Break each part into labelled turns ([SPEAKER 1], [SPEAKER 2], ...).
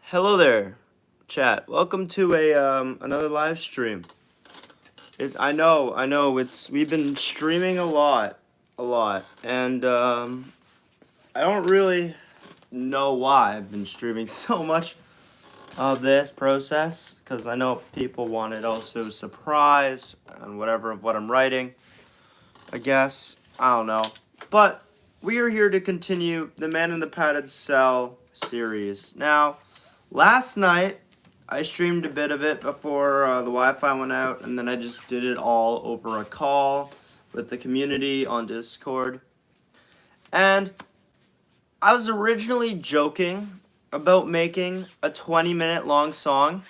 [SPEAKER 1] Hello there, chat. Welcome to a another live stream. I know. We've been streaming a lot, and I don't really know why I've been streaming so much of this process because I know people wanted also surprise and whatever of what I'm writing. I guess I don't know, but we are here to continue the Man in the Padded Cell series. Now, last night I streamed a bit of it before the Wi-Fi went out, and then I just did it all over a call with the community on Discord. And I was originally joking about making a 20-minute long song.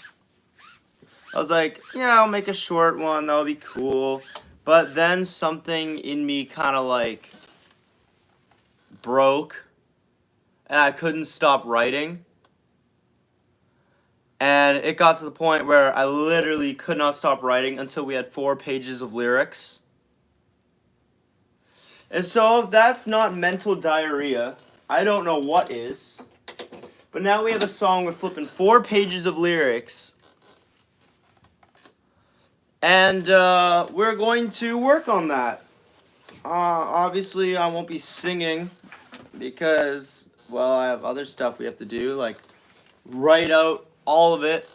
[SPEAKER 1] I was like, yeah, I'll make a short one, that'll be cool. But then something in me kind of like broke, and I couldn't stop writing. And it got to the point where I literally could not stop writing until we had 4 pages of lyrics. And so if that's not mental diarrhea, I don't know what is. But now we have a song with flipping 4 pages of lyrics. And we're going to work on that. Obviously, I won't be singing because, well, I have other stuff we have to do, like write out all of it,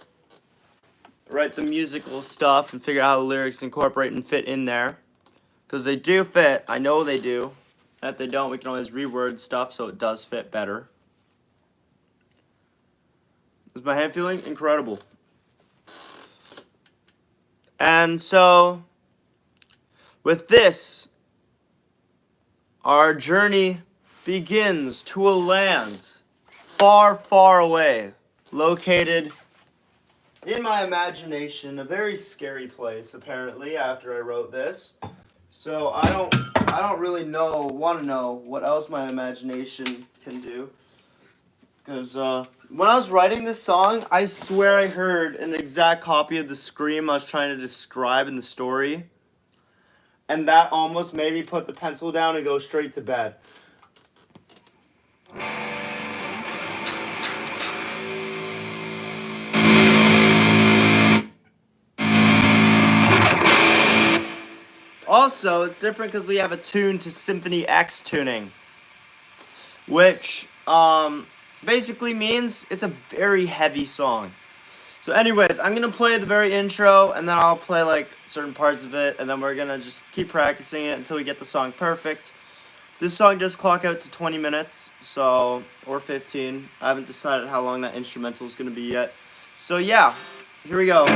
[SPEAKER 1] write the musical stuff, and figure out how the lyrics incorporate and fit in there. Because they do fit. I know they do. And if they don't, we can always reword stuff so it does fit better. Is my hand feeling? Incredible. And so, with this, our journey begins to a land far, far away, located in my imagination, a very scary place, apparently, after I wrote this. So I don't really want to know what else my imagination can do. Because when I was writing this song, I swear I heard an exact copy of the scream I was trying to describe in the story. And that almost made me put the pencil down and go straight to bed. Also, it's different because we have a tune to Symphony X tuning, which basically means it's a very heavy song. So anyways, I'm going to play the very intro, and then I'll play like certain parts of it, and then we're going to just keep practicing it until we get the song perfect. This song does clock out to 20 minutes, so, or 15. I haven't decided how long that instrumental is going to be yet. So yeah, here we go.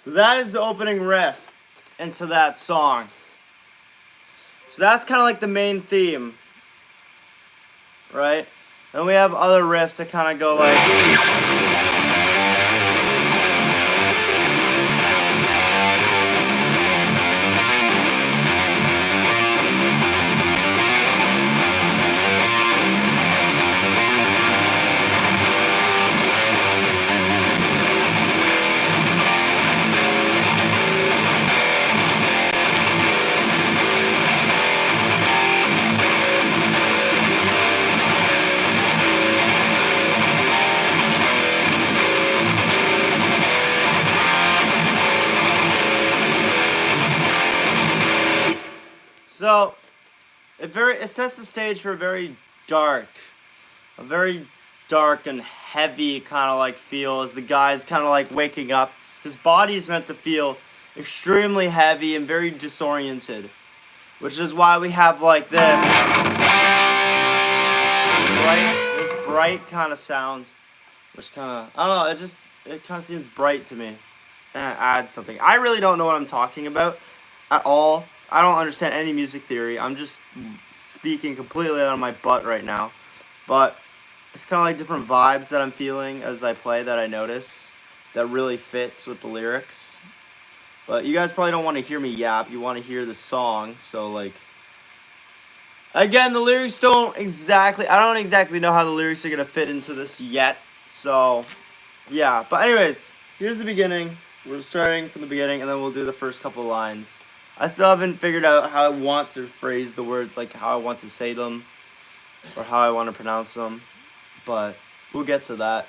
[SPEAKER 1] So that is the opening riff into that song. So that's kind of like the main theme, right? And we have other riffs that kind of go like... So, it sets the stage for a very dark, a very dark and heavy kind of like feel as the guy's kind of like waking up. His body is meant to feel extremely heavy and very disoriented, which is why we have like this bright kind of sound, which kind of, I don't know, it kind of seems bright to me, and it adds something. I really don't know what I'm talking about at all. I don't understand any music theory. I'm just speaking completely out of my butt right now, but it's kind of like different vibes that I'm feeling as I play that I notice that really fits with the lyrics. But you guys probably don't want to hear me yap. You want to hear the song. So, like, again, the lyrics don't exactly, I don't exactly know how the lyrics are going to fit into this yet. So, yeah. But anyways, here's the beginning. We're starting from the beginning, and then we'll do the first couple lines. I still haven't figured out how I want to phrase the words, like how I want to say them, or how I want to pronounce them. But we'll get to that.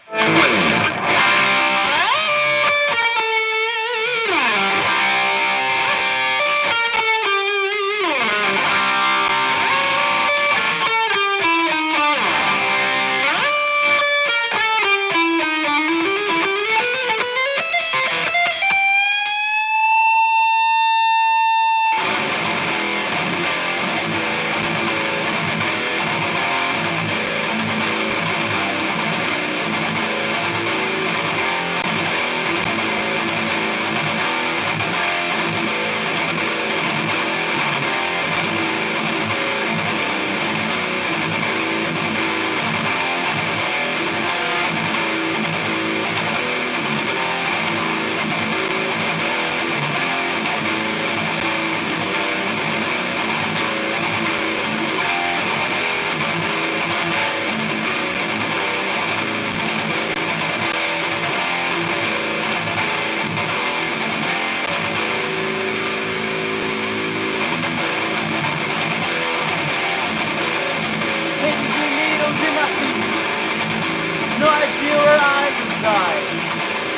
[SPEAKER 1] No idea where I reside.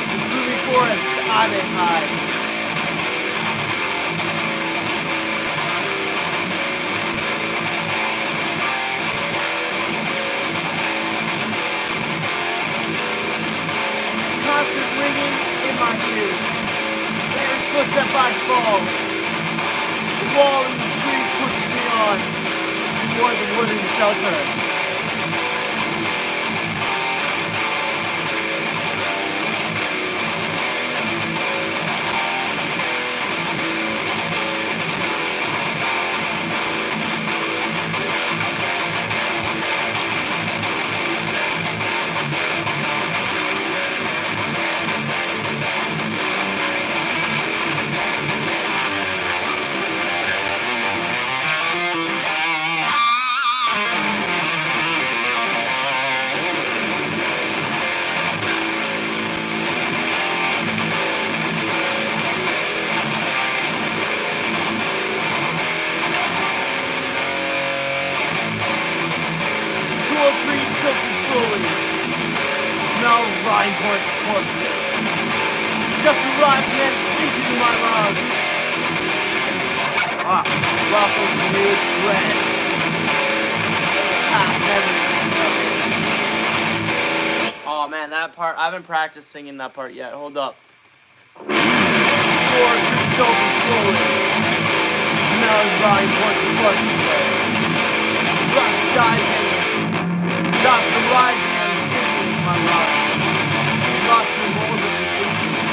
[SPEAKER 1] Just looming forests I may hide. Constant ringing in my ears. Every footstep I fall. The wall and the trees pushes me on towards a wooden shelter. Trees soaking slowly. Smell of rotting bones and corpses. Just arising and sinking in my lungs. Welcomes new dread. Past memories. Oh man, that part, I haven't practiced singing that part yet. Hold up. Trees soaking slowly. Smell of rotting bones and corpses. Rust rising. Dust arising and sinking into my lungs. Lost in the mold of the ages.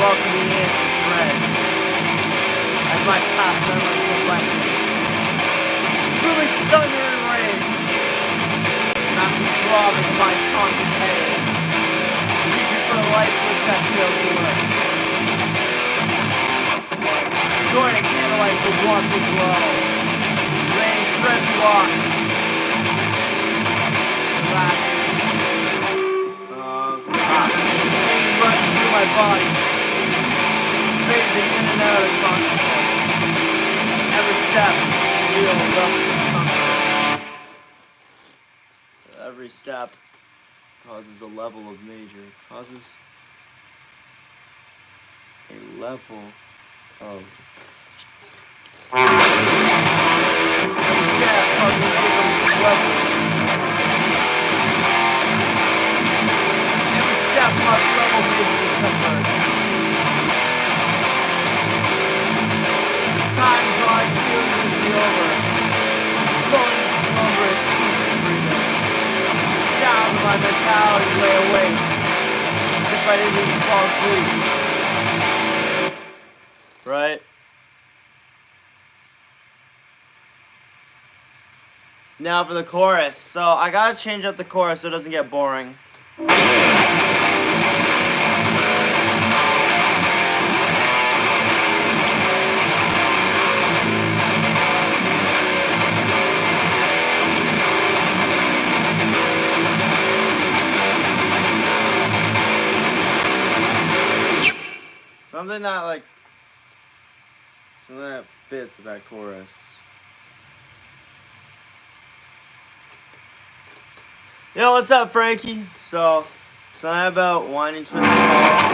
[SPEAKER 1] Welcoming in the dread. As my past memories have left me. Booming thunder and rain. Massive throbbing of my constant pain. Reaching for the light switch that failed to work. Soaring a candlelight for warmth and glow. Rain shred to walk. Pain rushing through my body, phasing in and out of consciousness. Every step, feel a level discomfort. Every step causes a level of major, causes a level of. Every step causes a level. ready to fall asleep. Right? Now for the chorus. So I gotta change up the chorus so it doesn't get boring. Something that fits with that chorus. Yo, what's up, Frankie? So something about winding, twisting balls.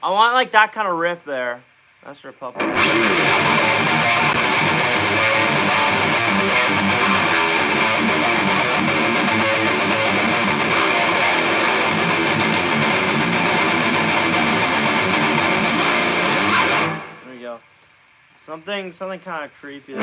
[SPEAKER 1] I want like that kind of riff there. That's Republic. There we go. Something kind of creepy there.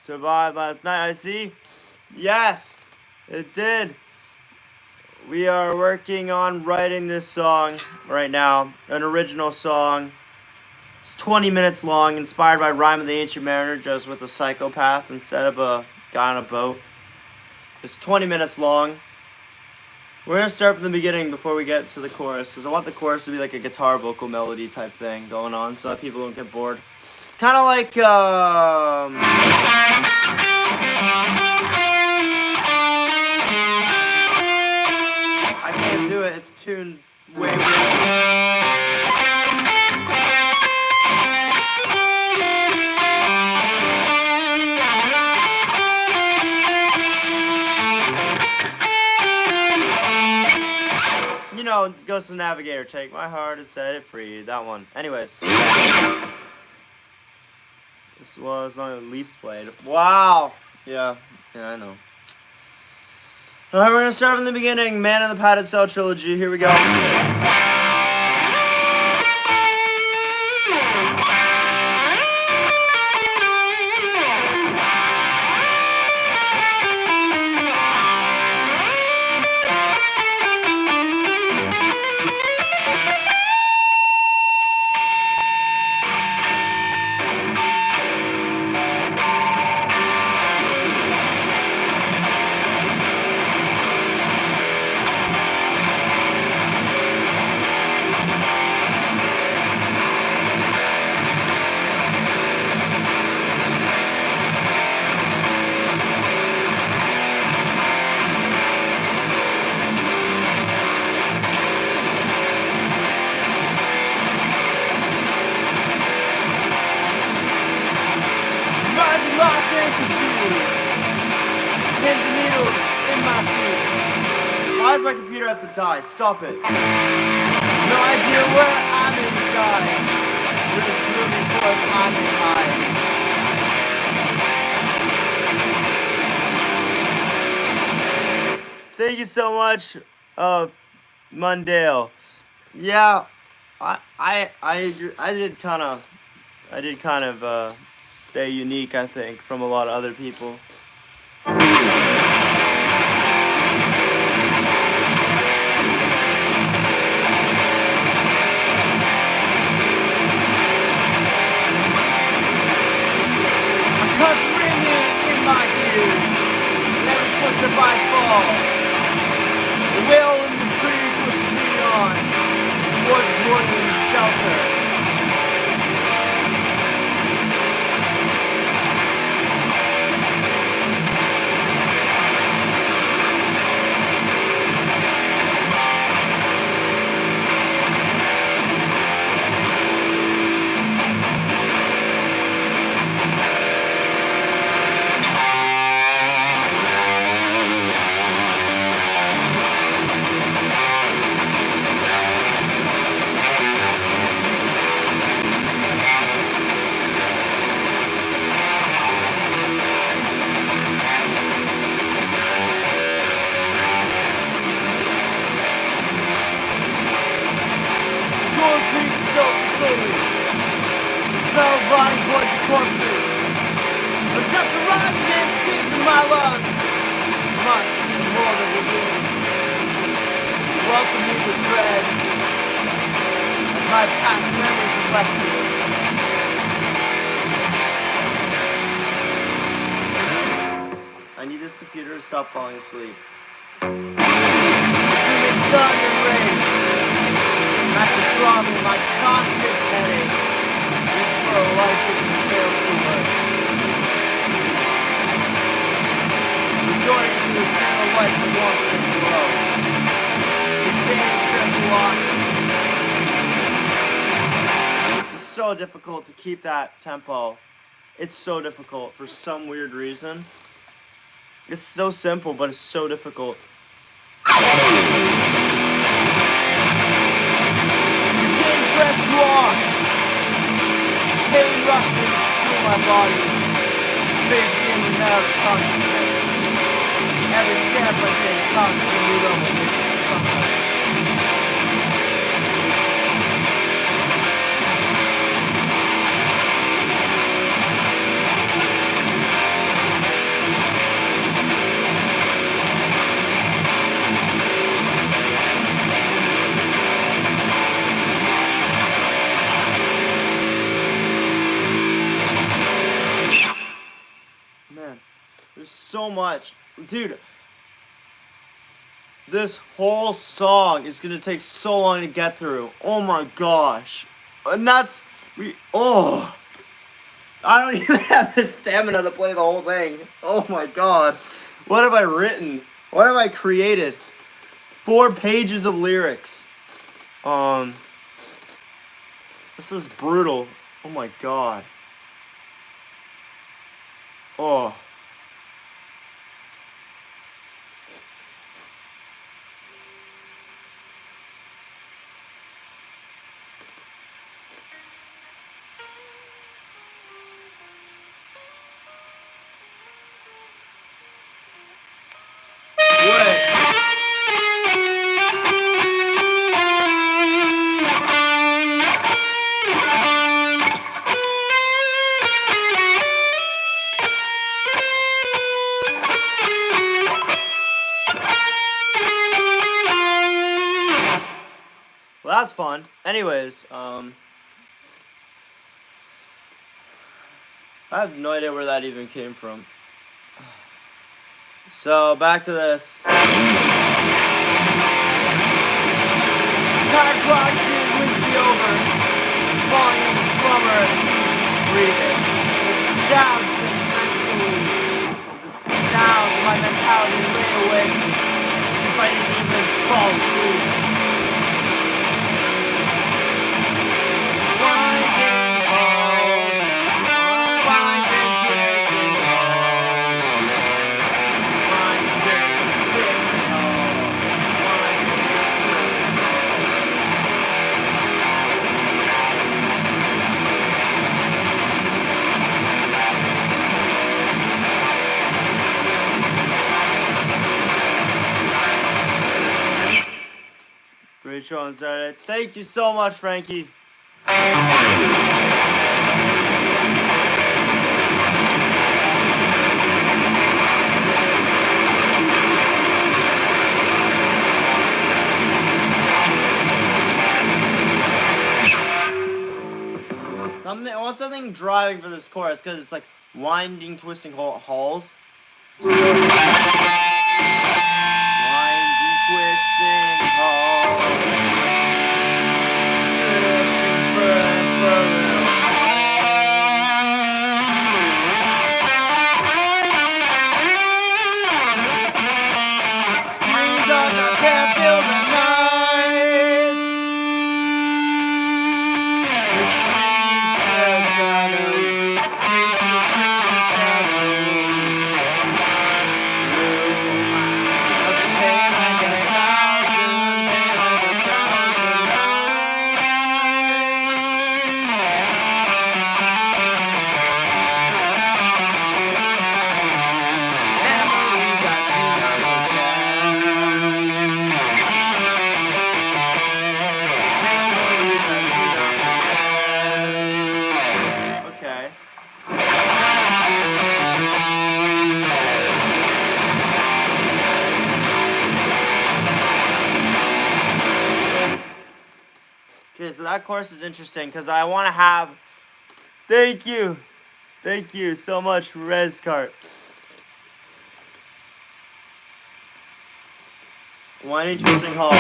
[SPEAKER 1] Survived last night, I see. Yes, it did. We are working on writing this song right now. An original song. It's 20 minutes long, inspired by Rhyme of the Ancient Mariner, just with a psychopath instead of a guy on a boat. It's 20 minutes long. We're going to start from the beginning before we get to the chorus, because I want the chorus to be like a guitar vocal melody type thing going on so that people don't get bored. Kind of like, I can't do it, it's tuned way weird. You know, Ghost of the Navigator, take my heart and set it free, that one. Anyways. This was not a Leafs played. Wow! Yeah, I know. Alright, we're gonna start from the beginning. Man in the Padded Cell trilogy. Here we go. does my computer have to die? Stop it. No idea where I'm inside. This moving force I'm behind. Thank you so much, Mundale. Yeah, I did kind of stay unique, I think, from a lot of other people. Cuts ringing in my ears, every footstep I fall. The wail in the trees pushes me on towards morning shelter. Rotting blood to corpses. The dust arises and sinks in my lungs. Must the Lord of the Rings welcome me with dread as my past memories have left me. I need this computer to stop falling asleep. Screaming thunder and rain. Match a throbbing in my constant headache. For a light which we failed to work. Resorting to the candle lights of warmth and glow. The fans stretch to walk. It's so difficult to keep that tempo. It's so difficult for some weird reason. It's so simple, but it's so difficult. Gain strength to walk. Pain rushes through my body, phasing in and out of consciousness. Every step I take causes a new level of discomfort. There's so much. Dude, this whole song is gonna take so long to get through. Oh my gosh. And that's, I don't even have the stamina to play the whole thing. Oh my god. What have I written? What have I created? 4 pages of lyrics. This is brutal. Oh my god. Oh. Well, that's fun. Anyways, I have no idea where that even came from. So, back to this. Tired crying feeling wins me over. Falling into slumber is easy breathing. The sounds of my mentality lay awake as if I didn't even fall asleep. be show on Saturday. Thank you so much, Frankie. I want something driving for this chorus because it's like winding, twisting halls. Winding, twisting halls. Searching for further. Screams on the can't feel the nights. Okay, so that course is interesting because I want to have. Thank you so much, Rescart. One interesting hall.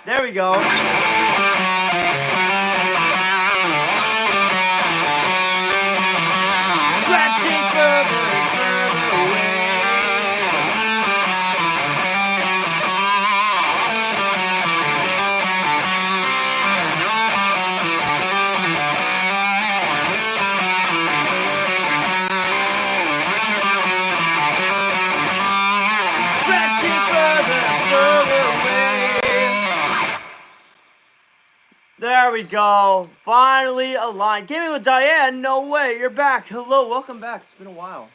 [SPEAKER 1] There we go. Stretching further and further away. Stretching further and further away. There we go. Finally aligned. Gaming with Diane. No way. You're back. Hello. Welcome back. It's been a while.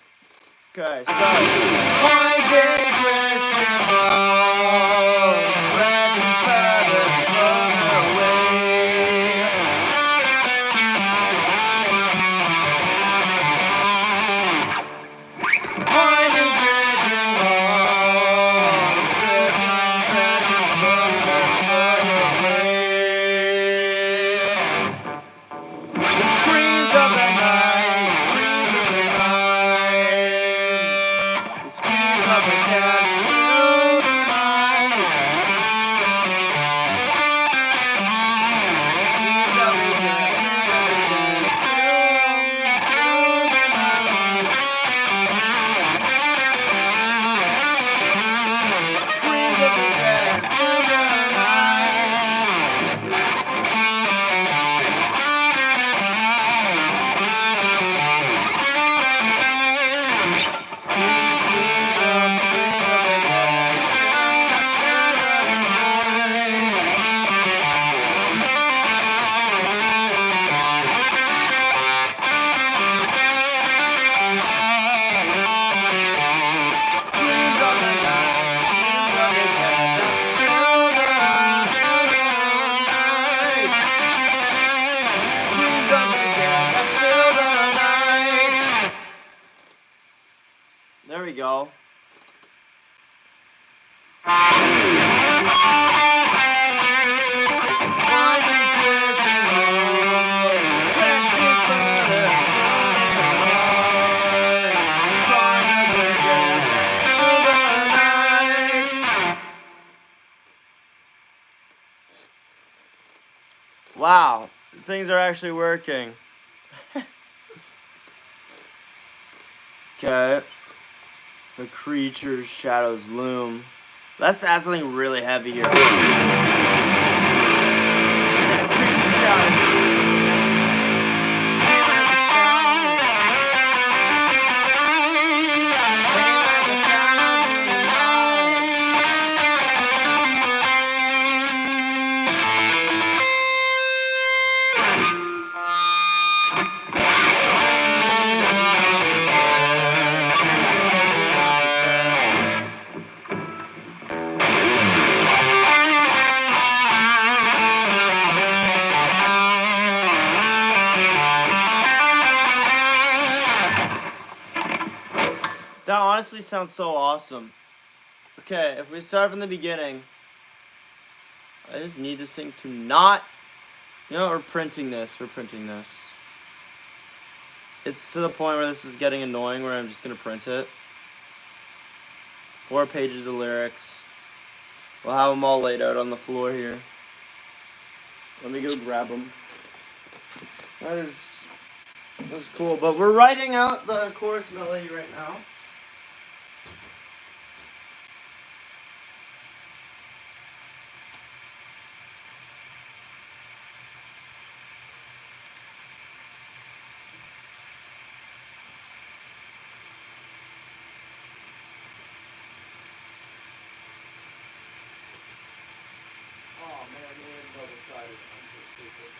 [SPEAKER 1] Okay, so. Winding, twisting balls. Stretching further and further away. Winding, stretching balls. Stretching further and further away. The screams of the night, screams of the night, the screams of the dead through the night. Screams of the dead, through the night. Screams of the dead through the night. There we go. Winding, twisting roads, stretching further and further away. Wow, things are actually working. Okay. The creature's shadows loom. Let's add something really heavy here. That creature's shadows loom. That honestly sounds so awesome. Okay, if we start from the beginning, I just need this thing to not... You know, we're printing this. It's to the point where this is getting annoying where I'm just going to print it. 4 pages of lyrics. We'll have them all laid out on the floor here. Let me go grab them. That's cool. But we're writing out the chorus melody right now. Oh man, I made it double-sided. I'm so stupid.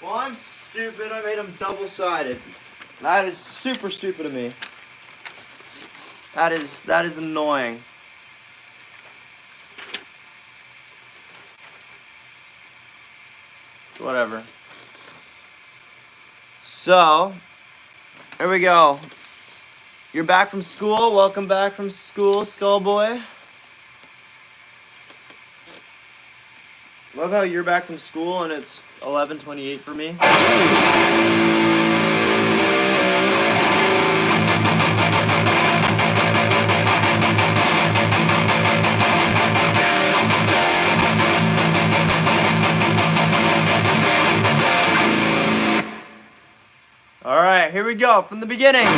[SPEAKER 1] Well, I'm stupid. I made them double-sided. That is super stupid of me. That is annoying. Whatever. So, here we go. You're back from school. Welcome back from school, Skullboy. Love how you're back from school and it's 11:28 for me. All right, here we go from the beginning.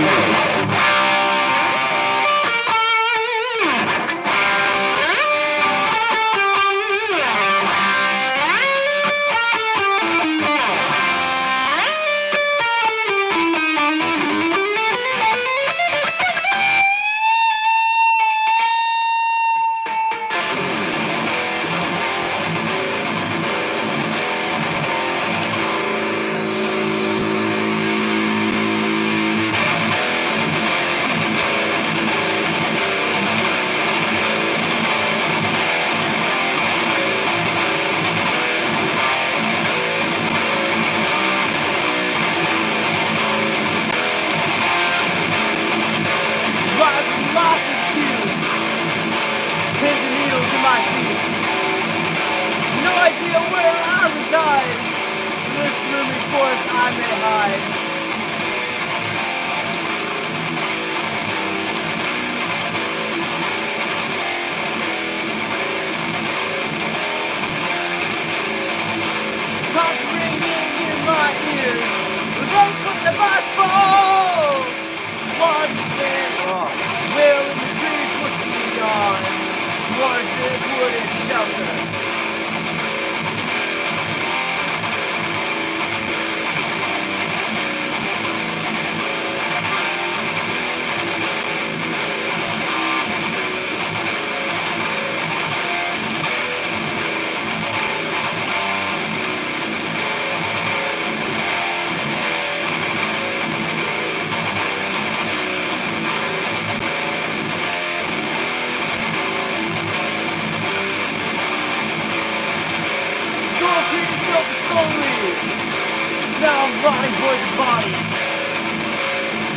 [SPEAKER 1] Rotting void bodies,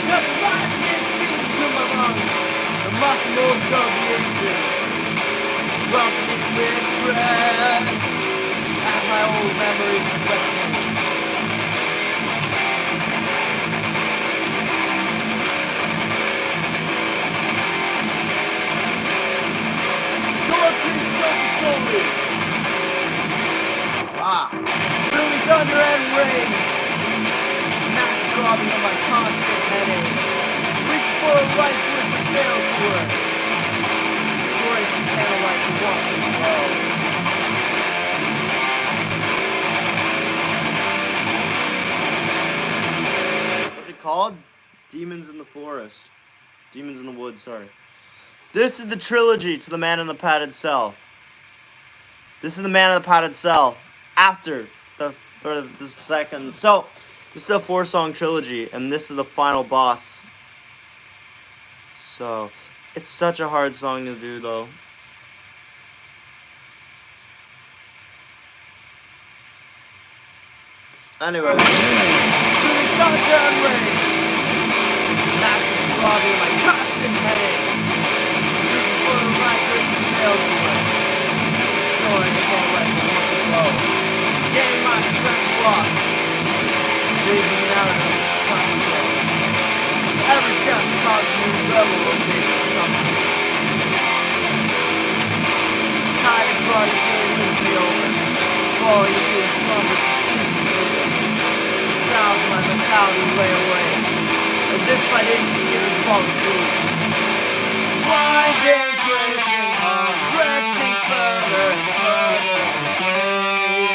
[SPEAKER 1] just rising and singing to my lungs, the muscle milk of the ages, welcoming with dread, as my old memories beckon. Door robbing of my constant headache. Reaching for a light switch that failed to work. Soaring to candlelight for walking below. What's it called? Demons in the Forest. Demons in the Woods, sorry. This is the trilogy to the Man in the Padded Cell. This is the Man in the Padded Cell after the second. So, this is a 4-song trilogy, and this is the final boss. So, it's such a hard song to do, though. Anyway. National lobby, my constant headache. Reaching for the lights, which we failed to work. Soaring the whole way from below. Getting my strength to walk. Breathing out of consciousness. Every step causes a new level of Maiden's company. Tired and dry, you really lose me over. Falling into a slumber, easy sleeping. The sounds of my mentality lay away. As if I didn't even fall asleep. Winding, twisting, stretching further and further away.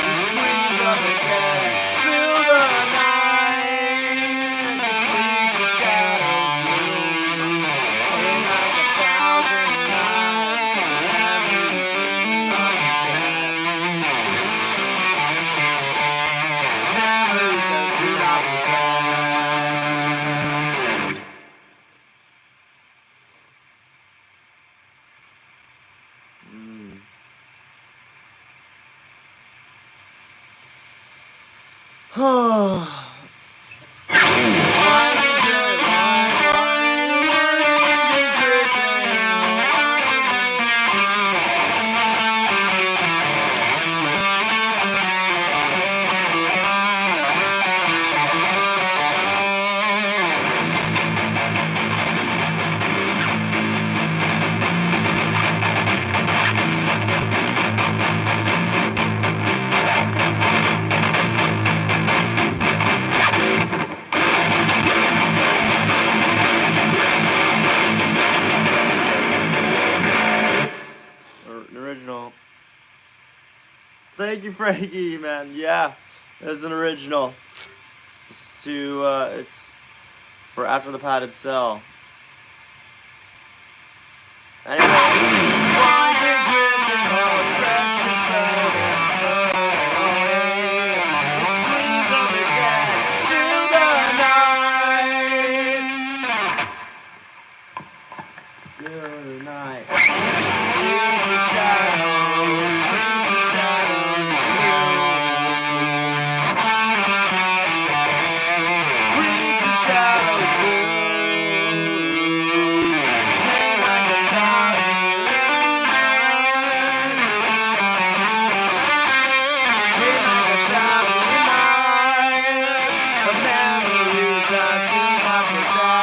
[SPEAKER 1] The screams of the dead fill the night. The creature shadows loom. And like 1,000 knives, memories in my chest. Memories that do not possess. Original. Thank you, Frankie, man. Yeah, it's an original. It's for After the Padded Cell. Anyways. Winding, twisting, all stretching further and further away. The screams of the dead fill the night. Good night. Creature shadows, creature shadows, creature shadows, pain like 1,000 nights, pain like 1,000 nights, the memories I do not possess.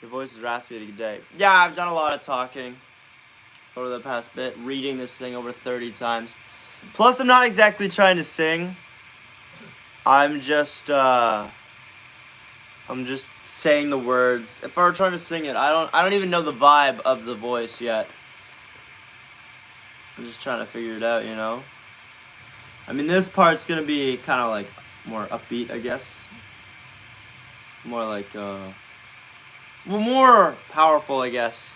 [SPEAKER 1] Your voice is raspy today. Yeah, I've done a lot of talking over the past bit, reading this thing over 30 times. Plus, I'm not exactly trying to sing. I'm just saying the words. If I were trying to sing it, I don't even know the vibe of the voice yet. I'm just trying to figure it out, you know? I mean, this part's gonna be kind of like more upbeat, I guess. More like, well, more powerful, I guess.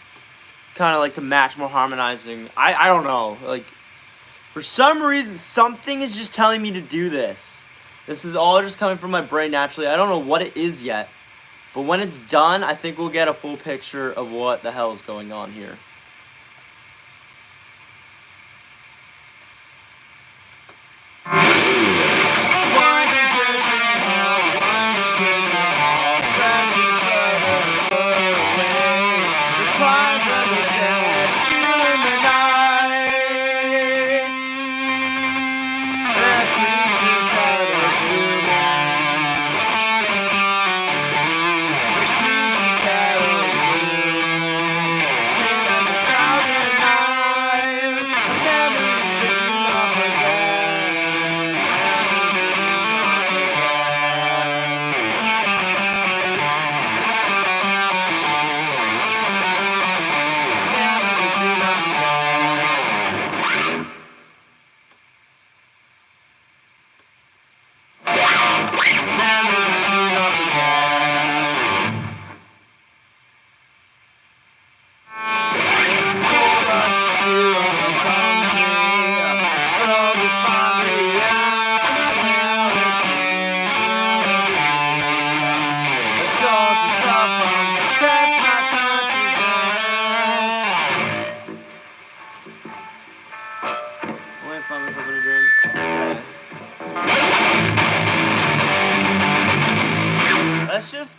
[SPEAKER 1] Kind of like to match, more harmonizing. I don't know. Like, for some reason, something is just telling me to do this. This is all just coming from my brain naturally. I don't know what it is yet. But when it's done, I think we'll get a full picture of what the hell is going on here.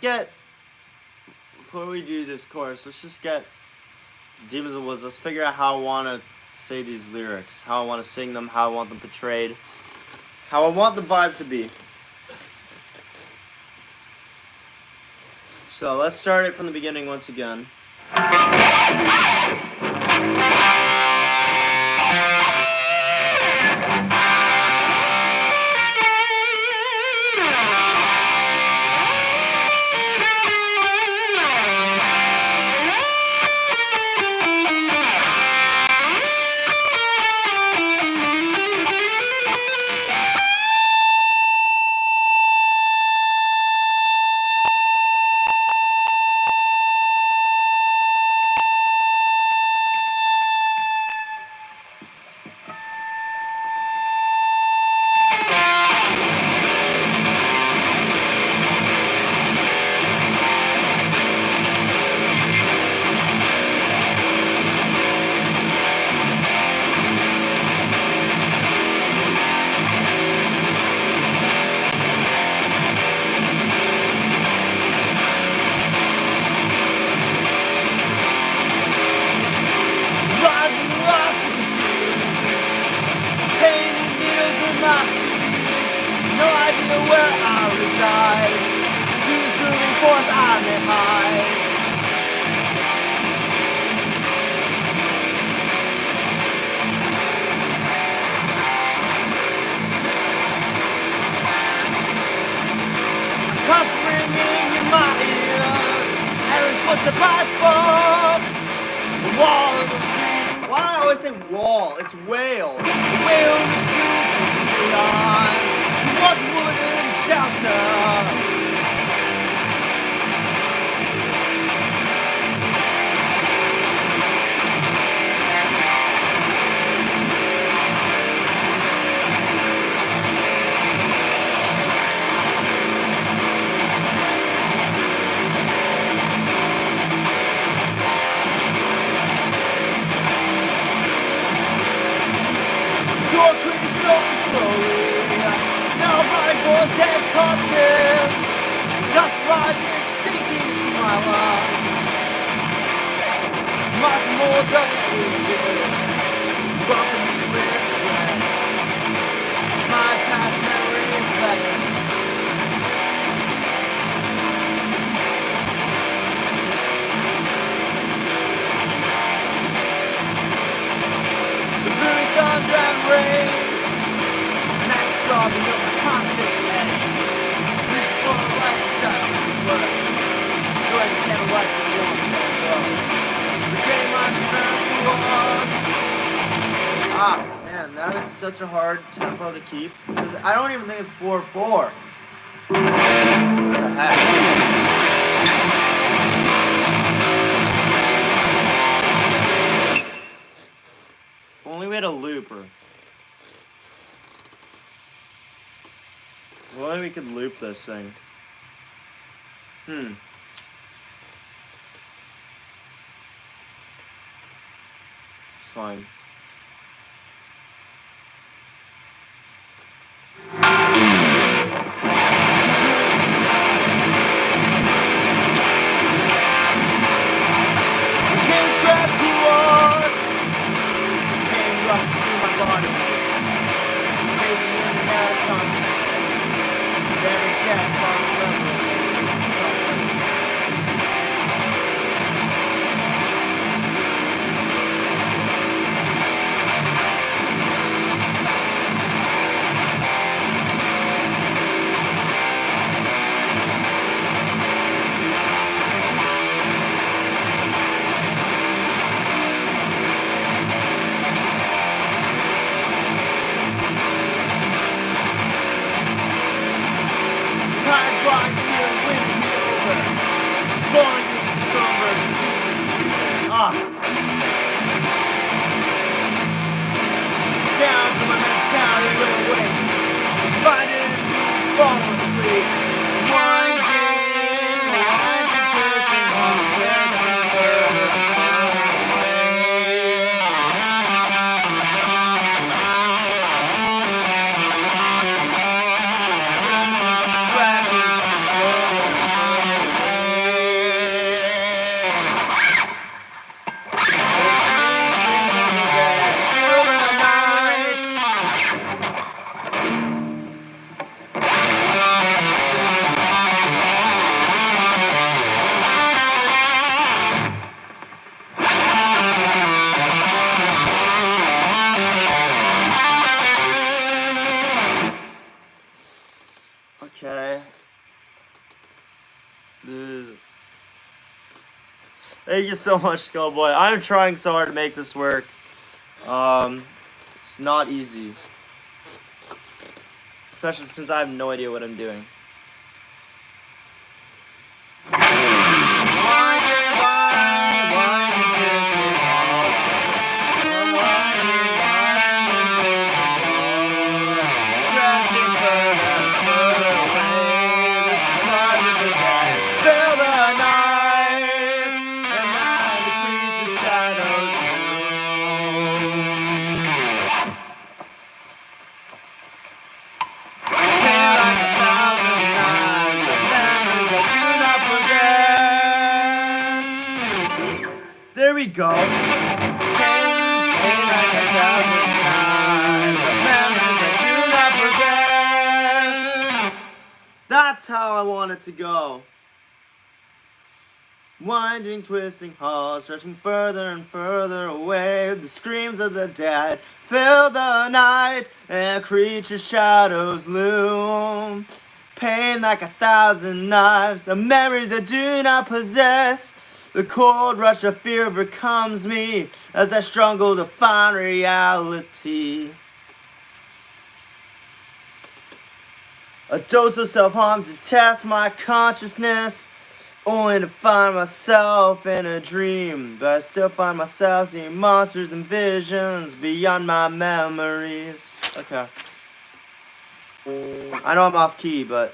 [SPEAKER 1] get, before we do this chorus, let's just get Demons of the Woods. Let's figure out how I want to say these lyrics, how I want to sing them, how I want them portrayed, how I want the vibe to be. So let's start it from the beginning once again. Wall, it's whale. The whale in the truth is beyond towards wooden shelter. Dead corpses, dust rises sinking to my lungs. Much more than the ages, welcome me with dread. My past memories better. The booming thunder and rain, match throbbing up my constant. Ah, man, that is such a hard tempo to keep because I don't even think it's 4/4. What the heck? If only we had a looper. If only we could loop this thing. It's fine. Thank you so much, Skullboy. I'm trying so hard to make this work. It's not easy. Especially since I have no idea what I'm doing. There we go. That's how I want it to go. Winding, twisting halls, stretching further and further away. The screams of the dead fill the night, and creature's shadows loom. Pain like 1,000 knives, of memories I do not possess. The cold rush of fear overcomes me as I struggle to find reality. A dose of self-harm to test my consciousness, only to find myself in a dream. But I still find myself seeing monsters and visions beyond my memories. Okay. I know I'm off key, but...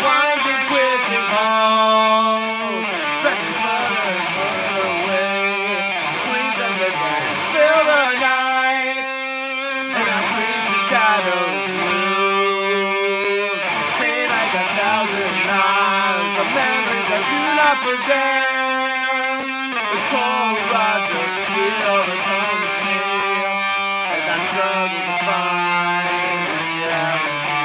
[SPEAKER 1] Winding, twisting halls, stretching further and further away. Screams of the dead fill the night, and our creature's shadows move. Pain like 1,000 knives, the memories I do not possess. The cold rush of fear overcomes me as I struggle to find reality.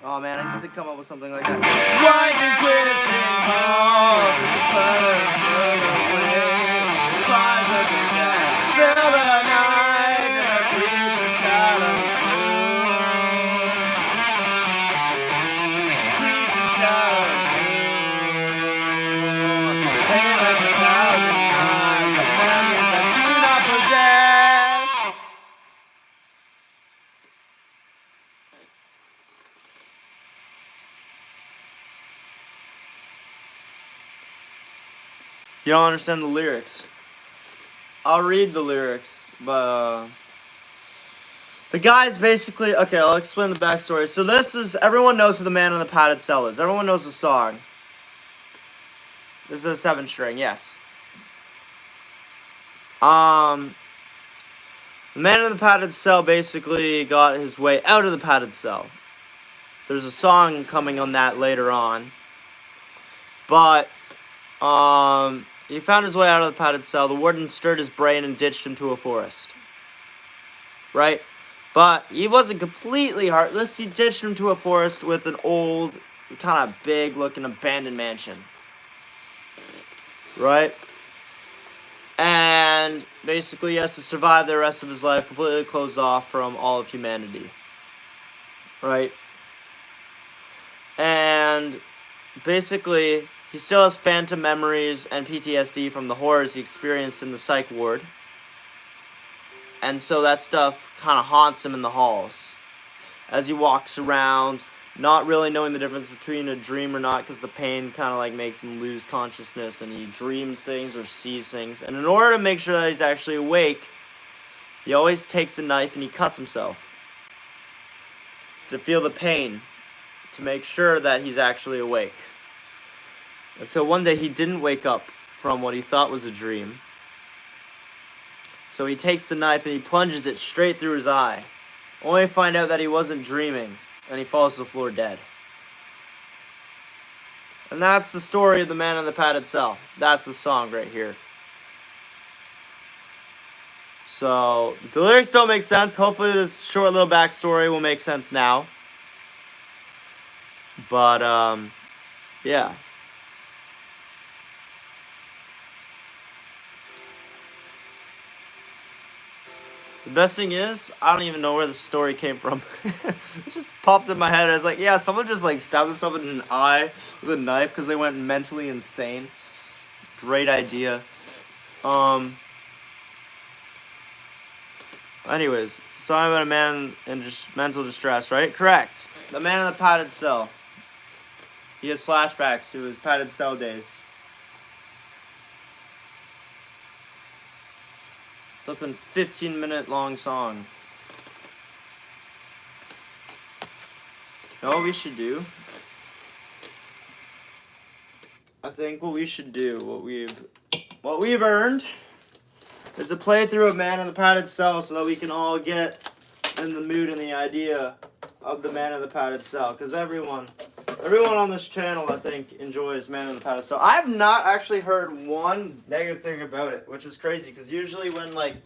[SPEAKER 1] Oh man, I need to come up with something like that. Winding, twisting halls, further and further away. Cries of the dead fill the night, and our creature's shadows move. Creature's shadows move. Pain like 1,000 knives, the memories I do not possess. You don't understand the lyrics. I'll read the lyrics, but the guy's basically, okay, I'll explain the backstory. So this is, everyone knows who the Man in the Padded Cell is. Everyone knows the song. This is a 7-string, yes. The Man in the Padded Cell basically got his way out of the padded cell. There's a song coming on that later on. But, he found his way out of the padded cell. The warden stirred his brain and ditched him to a forest. Right? But he wasn't completely heartless. He ditched him to a forest with an old, kind of big-looking abandoned mansion. Right? And basically he has to survive the rest of his life completely closed off from all of humanity. Right? And basically, he still has phantom memories and PTSD from the horrors he experienced in the psych ward. And so that stuff kind of haunts him in the halls as he walks around, not really knowing the difference between a dream or not, because the pain kind of like makes him lose consciousness and he dreams things or sees things. And in order to make sure that he's actually awake, he always takes a knife and he cuts himself to feel the pain, to make sure that he's actually awake. Until one day he didn't wake up from what he thought was a dream. So he takes the knife and he plunges it straight through his eye, only to find out that he wasn't dreaming, and he falls to the floor dead. And that's the story of the Man in the Padded Cell. That's the song right here. So, the lyrics don't make sense. Hopefully this short little backstory will make sense now. But, yeah. The best thing is, I don't even know where the story came from. It just popped in my head. I was like, yeah, someone just like stabbed themselves in an eye with a knife because they went mentally insane. Great idea. Um. Anyways, song about a man in mental distress, right? Correct. The man in the padded cell. He has flashbacks to his padded cell days. Flipping 15-minute long song. You know what we should do? I think what we should do, what we've earned, is to play through a man in the padded cell so that we can all get in the mood and the idea of the man in the padded cell. Because everyone on this channel, I think, enjoys man in the padded cell. I have not actually heard one negative thing about it, which is crazy. Because usually when like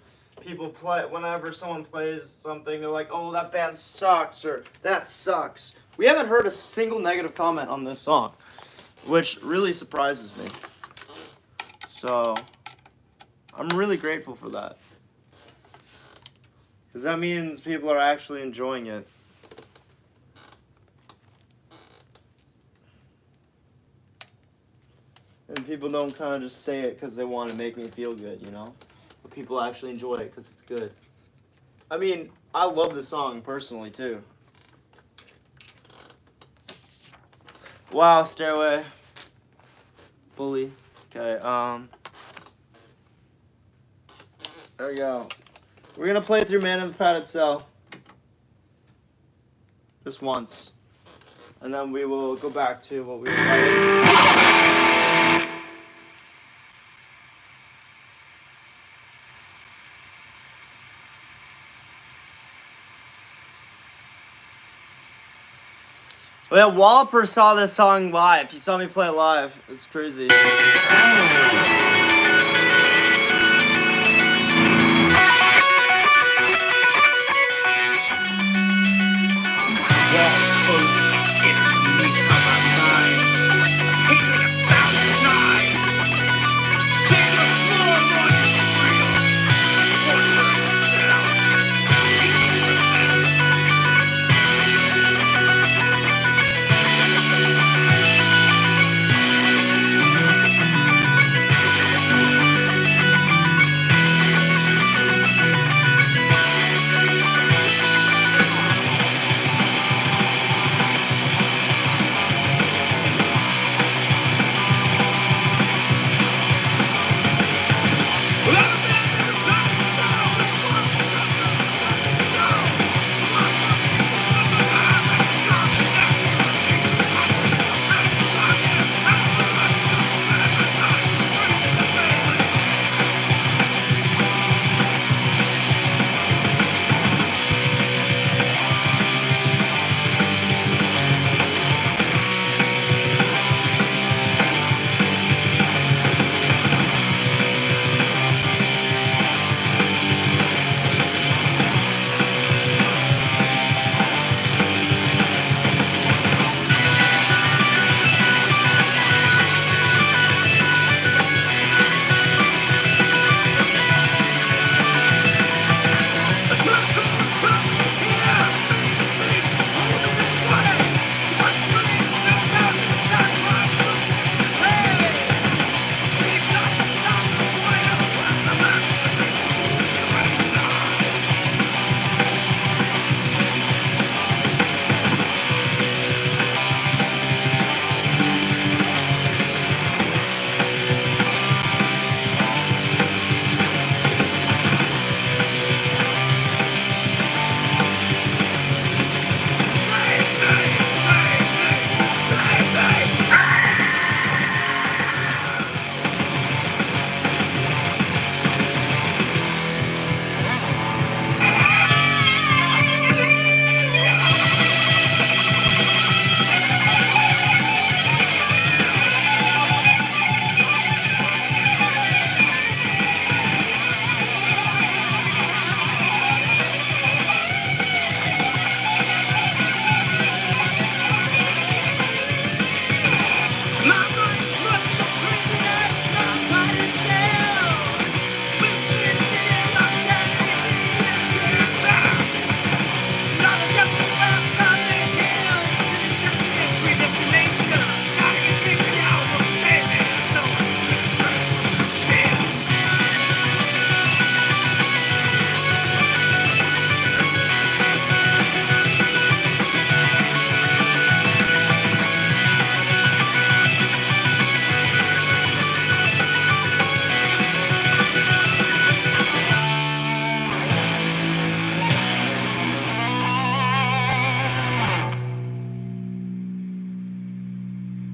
[SPEAKER 1] people play, whenever someone plays something, they're like, "Oh, that band sucks," or "That sucks." We haven't heard a single negative comment on this song, which really surprises me. So I'm really grateful for that. Because that means people are actually enjoying it. And people don't kind of just say it because they want to make me feel good, you know? But people actually enjoy it because it's good. I mean, I love the song personally, too. Wow, Stairway. Bully. Okay, there we go. We're gonna play through Man in the Padded Cell. Just once. And then we will go back to what we were writing. Well, yeah, Walper saw this song live. He saw me play it live. It's crazy.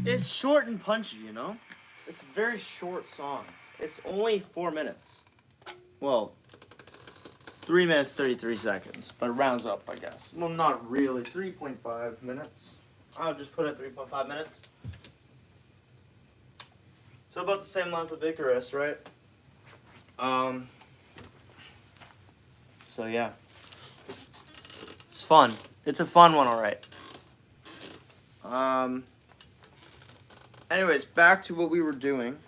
[SPEAKER 1] It's short and punchy, you know? It's a very short song. It's only 4 minutes. Well, 3 minutes, 33 seconds, but it rounds up, I guess. Well, not really. 3.5 minutes. I'll just put it 3.5 minutes. So about the same length of Icarus, right? So yeah. It's fun. It's a fun one, alright. Anyways, back to what we were doing.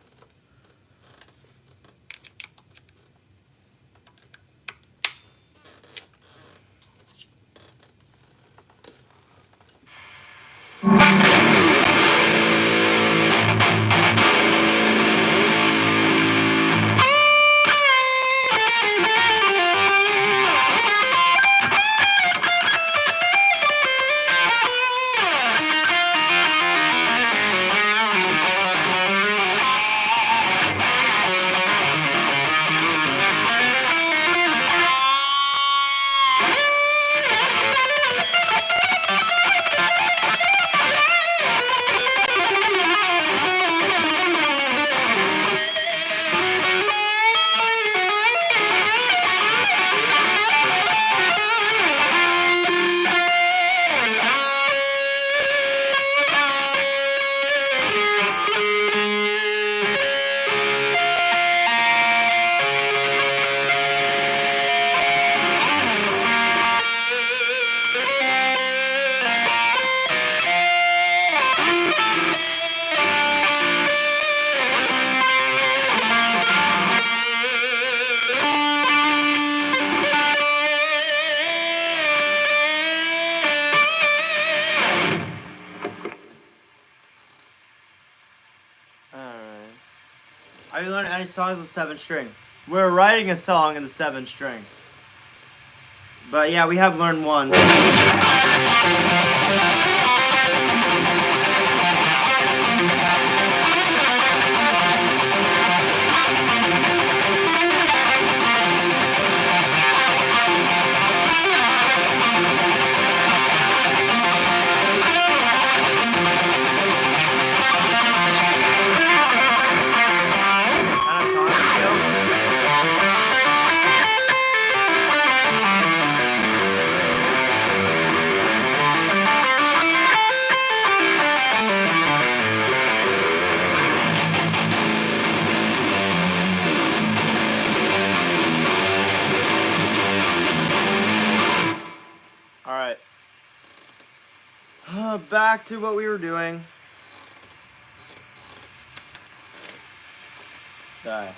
[SPEAKER 1] Have you learned any songs with 7th string? We're writing a song in the 7th string. But yeah, we have learned one. Pentatonic scale. Alright. Back to what we were doing. Die.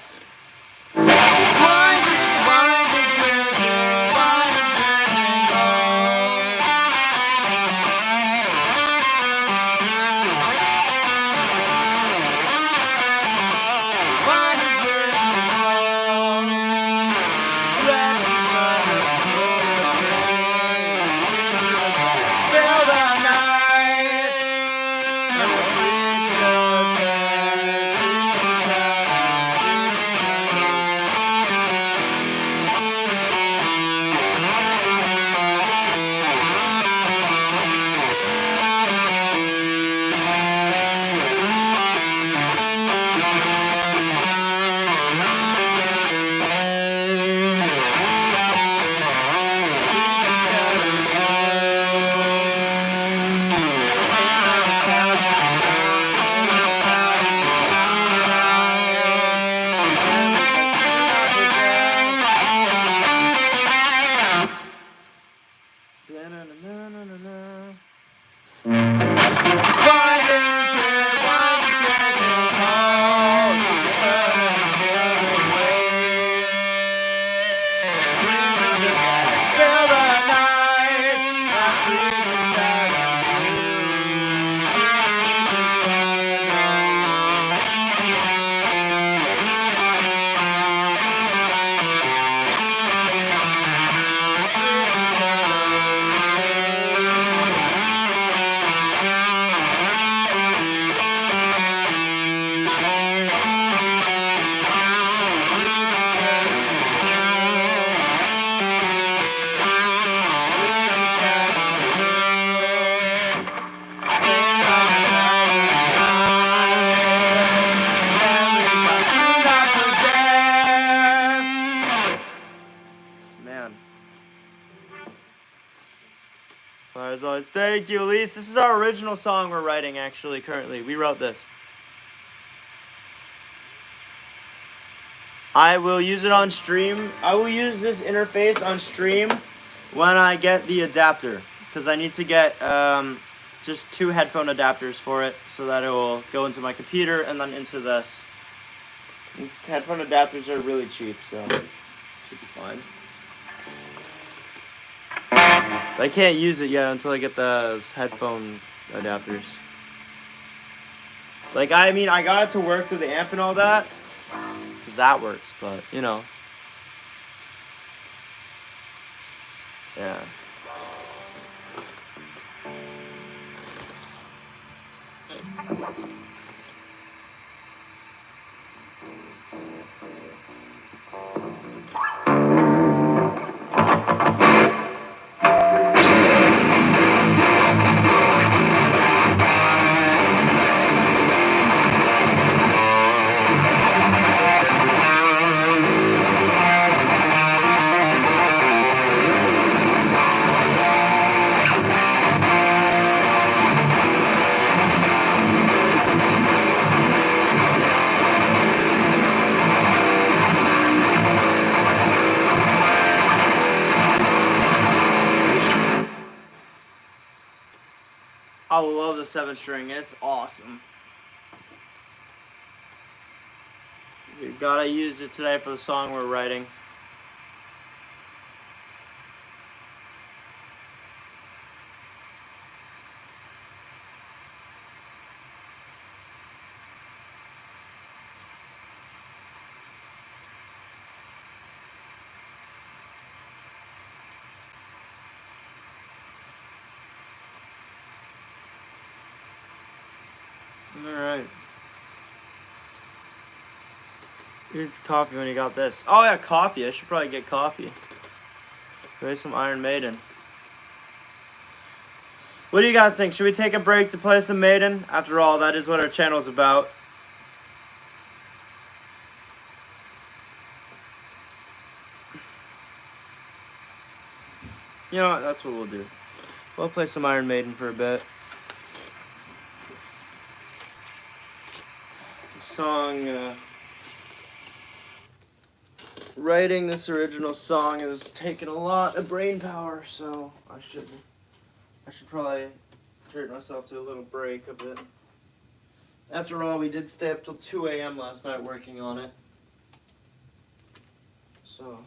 [SPEAKER 1] Thank you, Elise. This is our original song we're writing, actually, currently. We wrote this. I will use it on stream. I will use this interface on stream when I get the adapter. Because I need to get just 2 headphone adapters for it so that it will go into my computer and then into this. And headphone adapters are really cheap, so it should be fine. But I can't use it yet until I get those headphone adapters. Like, I mean, I got it to work through the amp and all that. Because that works, but, you know. Yeah. I love the 7-string. It's awesome. You gotta use it today for the song we're writing. Alright. Here's coffee when you got this. Oh yeah, coffee. I should probably get coffee. Play some Iron Maiden. What do you guys think? Should we take a break to play some Maiden? After all, that is what our channel's about. You know what? That's what we'll do. We'll play some Iron Maiden for a bit. The song, writing this original song has taken a lot of brain power, so I should probably treat myself to a little break of it. After all, we did stay up till 2 a.m. last night working on it. So...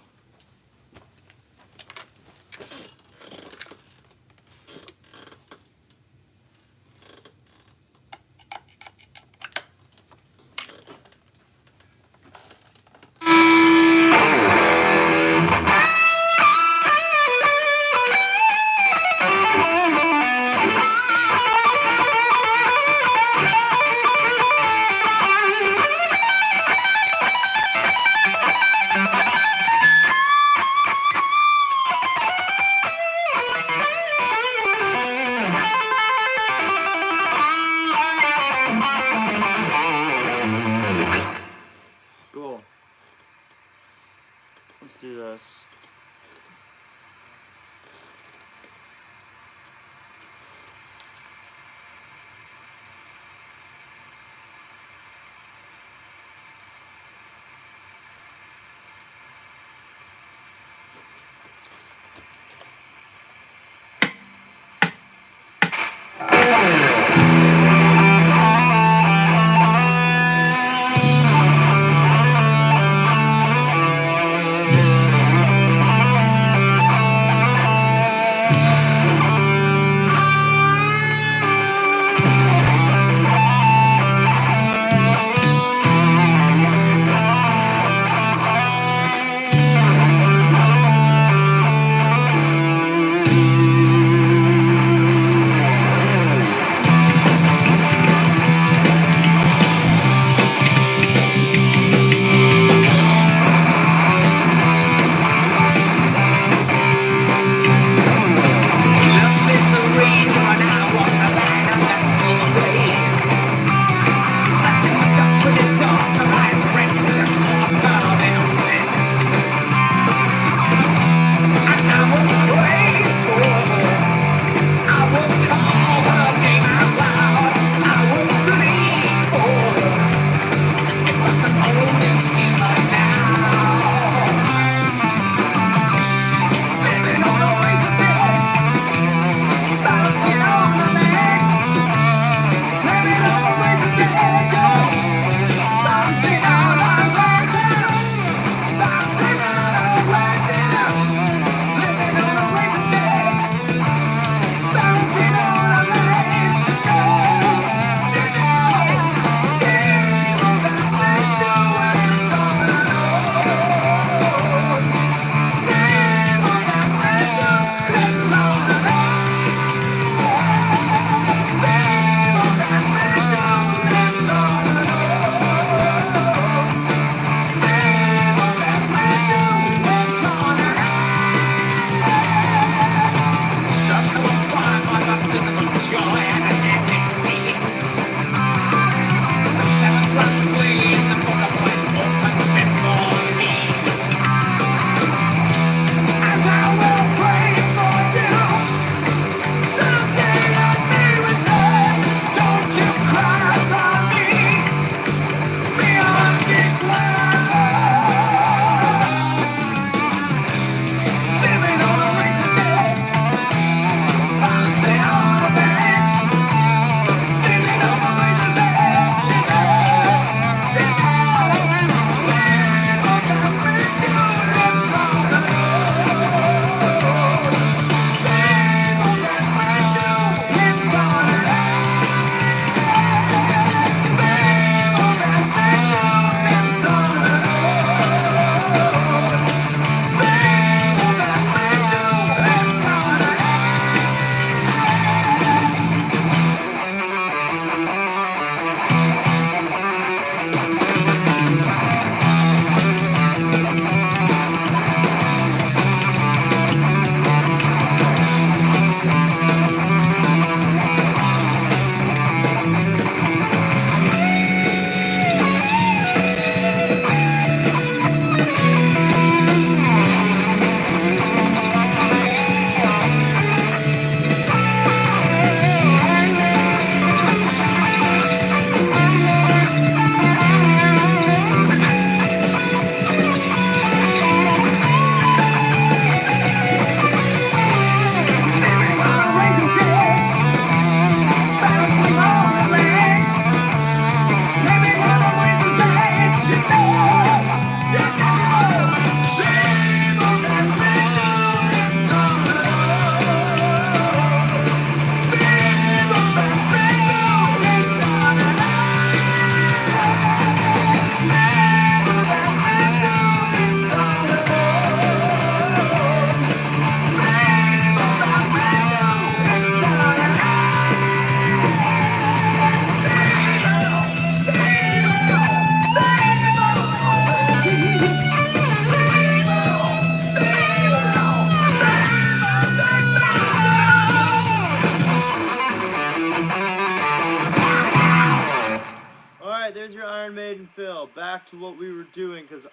[SPEAKER 1] Iron Maiden Phil, back to what we were doing, because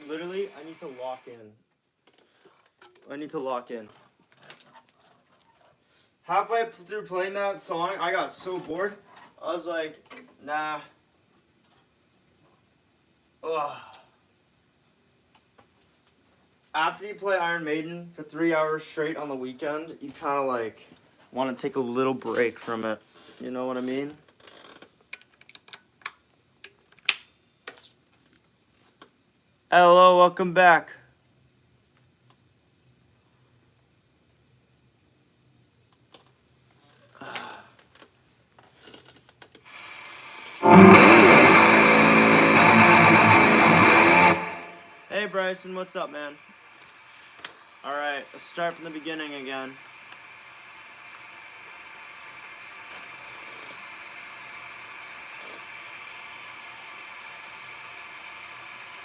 [SPEAKER 1] literally, I need to lock in. Halfway through playing that song, I got so bored. I was like, nah. Ugh. After you play Iron Maiden for 3 hours straight on the weekend, you kind of like want to take a little break from it. You know what I mean? Hello, welcome back. Hey Bryson, what's up, man? Alright, let's start from the beginning again.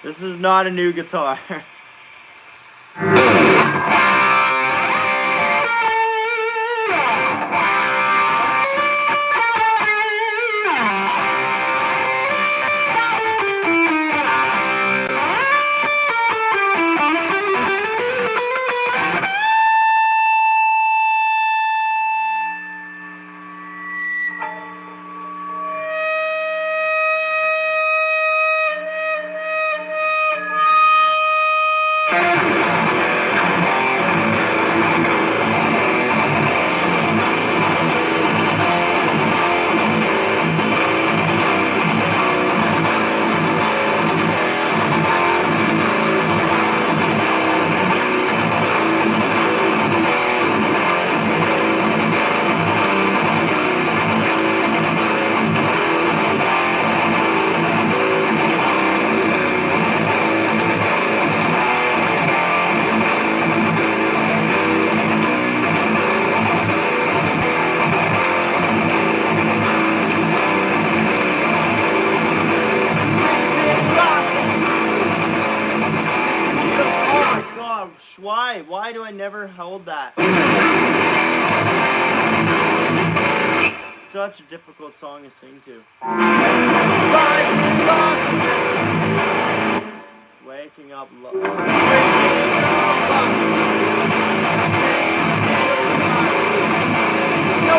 [SPEAKER 1] This is not a new guitar. Why do I never hold that? Such a difficult song to sing to. Waking up low. No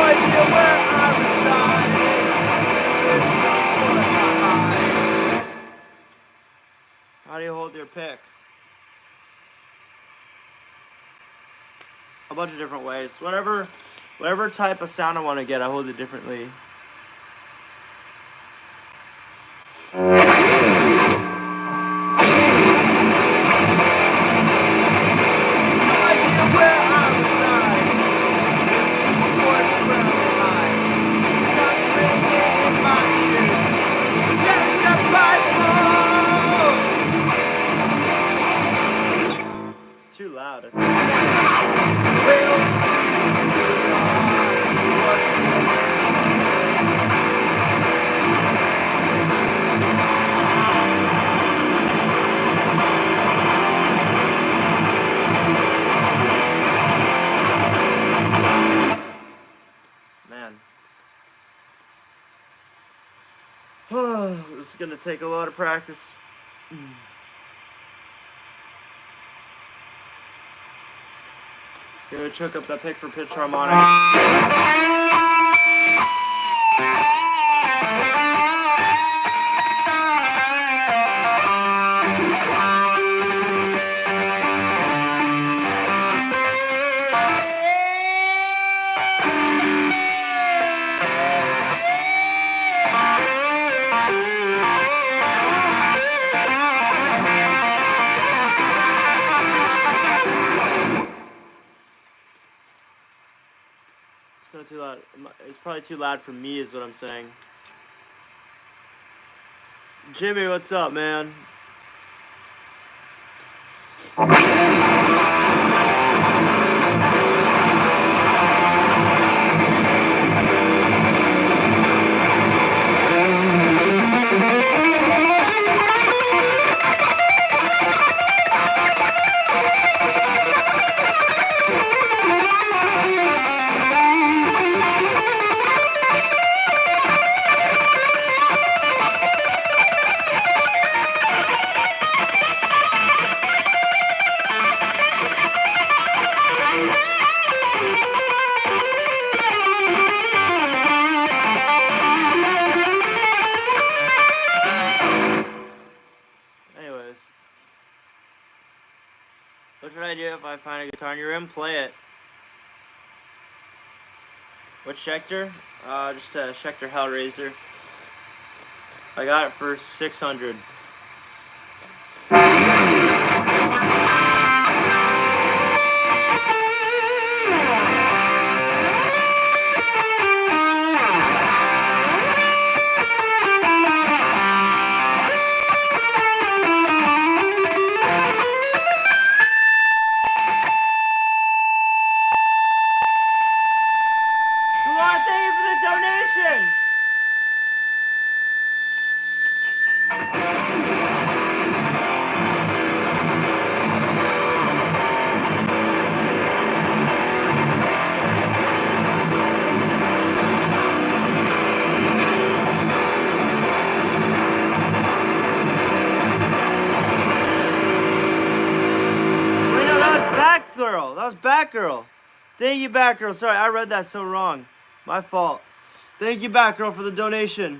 [SPEAKER 1] idea where I reside. How do you hold your pick? A bunch of different ways. Whatever type of sound I want to get, I hold it differently. It's too loud, I think. Man. This is gonna take a lot of practice. Gonna choke up that pick for pitch harmonics. It's not too loud. It's probably too loud for me, is what I'm saying. Jimmy, what's up, man? idea if I find a guitar in your room, play it. What Schecter? Just a Schecter Hellraiser. I got it for $600. Lord, thank you for the donation! Wait, no, that was Batgirl. That was Batgirl. Thank you, Batgirl. Sorry, I read that so wrong. My fault. Thank you, Batgirl, for the donation.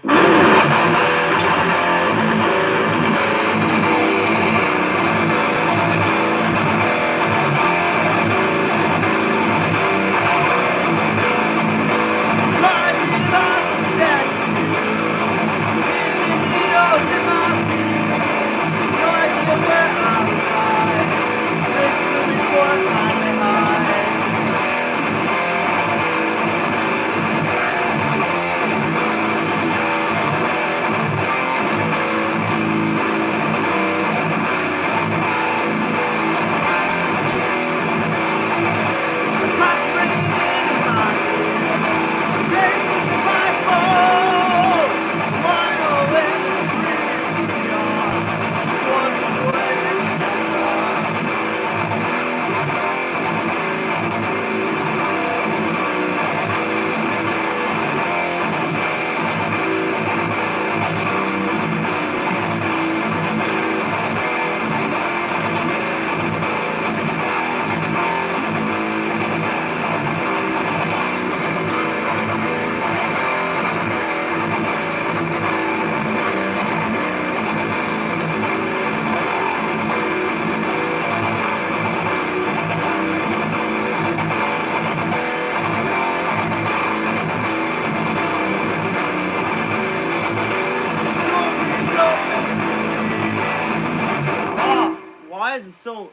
[SPEAKER 1] Why is it so,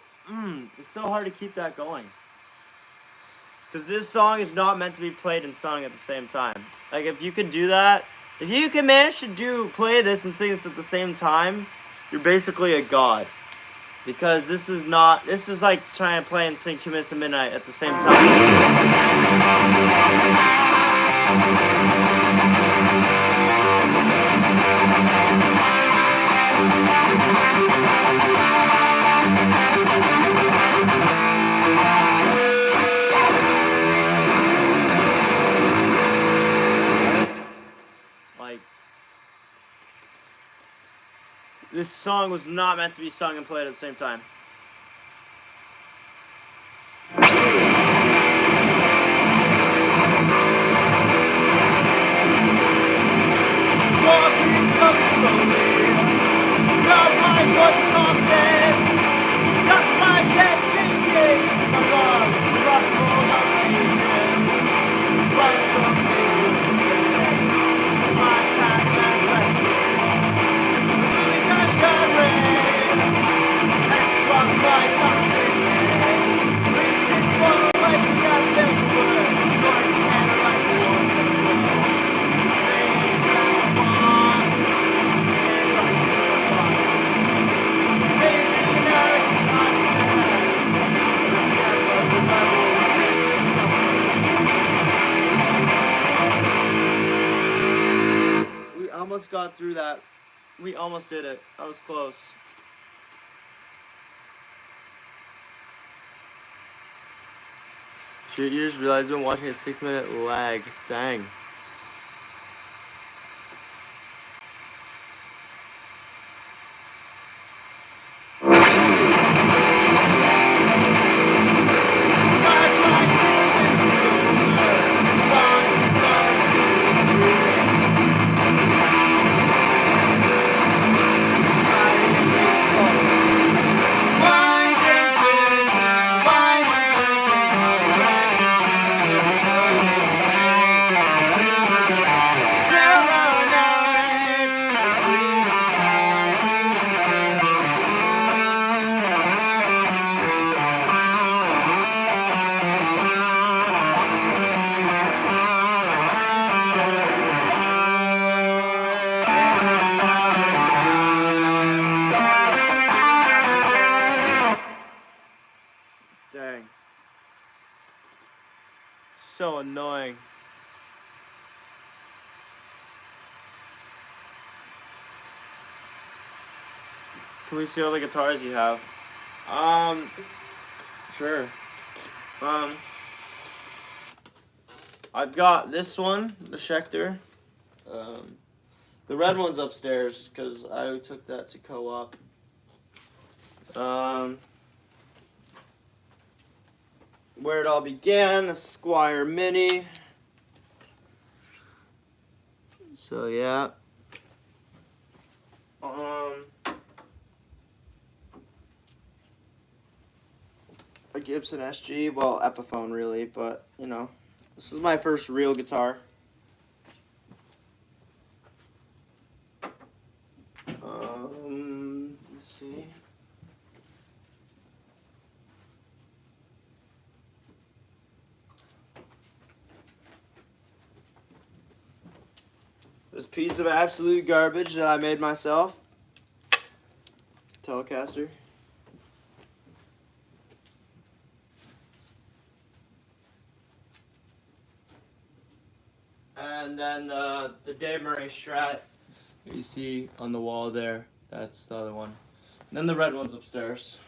[SPEAKER 1] it's so hard to keep that going? Because this song is not meant to be played and sung at the same time. Like, if you could do that, if you can manage to play this and sing this at the same time, you're basically a god. Because this is like trying to play and sing 2 Minutes to Midnight at the same time. Like, this song was not meant to be sung and played at the same time. Walking so slowly, not like what the call says. Just my head sinking to my love, rock full of patience. Run from me, my past and present. Really got carried, and from my constant pain. Reaching for the lights we got built to work, so I can't write the world. We almost got through that. We almost did it. I was close. Shit, you just realized I've been watching a 6-minute lag. Dang. so annoying. Can we see all the guitars you have? Sure. I've got this one, the Schecter. The red one's upstairs because I took that to co-op. Where it all began, a Squire Mini. So yeah. A Gibson SG, well, Epiphone really, but you know, this is my first real guitar. Let's see. This piece of absolute garbage that I made myself. Telecaster. And then the Dave Murray Strat you see on the wall there, that's the other one. And then the red one's upstairs.